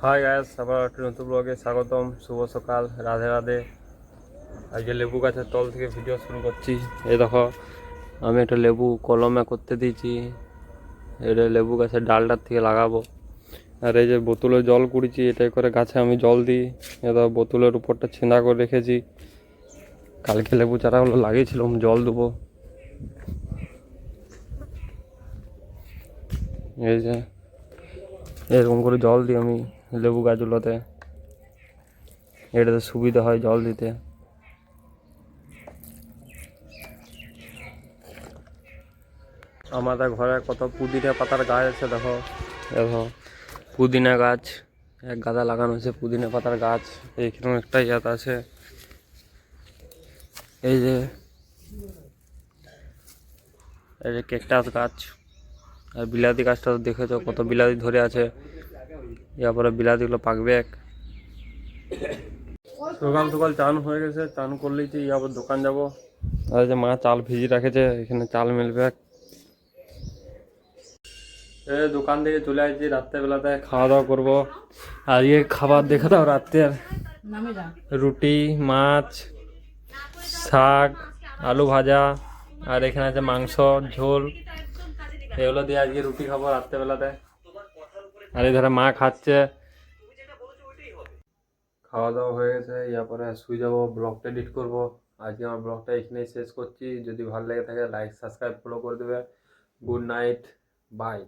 Hi guys, আবার একটা নতুন ব্লগে স্বাগতম। শুভ সকাল, রাধে রাধে। আজকে লেবু গাছের তল থেকে ভিডিও শুরু করছি। এই দেখো, আমি একটা লেবু কলমে করতে দিয়েছি। এটা লেবু গাছের ডালটার থেকে লাগাবো। আর এই যে বোতলে জল কুড়িছি, এটাই করে গাছে আমি জল দিই। এটা বোতলের উপরটা ছেঁদা করে রেখেছি। কালকে লেবু চারাগুলো লাগিয়েছিলাম, জল দেবো। এই যে এরকম করে জল দিই আমি লেবু গাছগুলোতে। এটাতে সুবিধা হয় জল দিতে। আমাদের ঘরে কত পুদিনা পাতার গাছ আছে, দেখো দেখো পুদিনা গাছ এক গাদা লাগানো আছে। পুদিনা পাতার গাছ এইখানে একটা ইয়াত আছে। এই যে এই যে ক্যাকটাস গাছ। আর বিলাতি গাছটা তো দেখেছো, কত বিলাতি ধরে আছে। এরপরে বিলাতিগুলো পাকবে। সকাল সকাল চান হয়ে গেছে, চান করলেই যে আবার দোকান যাব। আর যে মা চাল ভিজি রাখেছে, এখানে চাল মিলবে। দোকান থেকে চলে আসছি, রাত্রেবেলাতে খাওয়া দাওয়া করবো। আজকে খাবার দেখে দাও, রাত্রের রুটি, মাছ, শাক, আলু ভাজা, আর এখানে আছে মাংস ঝোল। এগুলো দিয়ে আজকে রুটি খাবো রাত্রেবেলাতে। আর এই ধরে মা খাচ্ছে। খাওয়া দাওয়া হয়ে গেছে, পরে শুয়ে যাবো, ব্লগটা এডিট করবো। আজকে আমার ব্লগটা এখানেই শেষ করছি। যদি ভালো লেগে থাকে লাইক সাবস্ক্রাইব ফলো করে দেবে। Good night, by.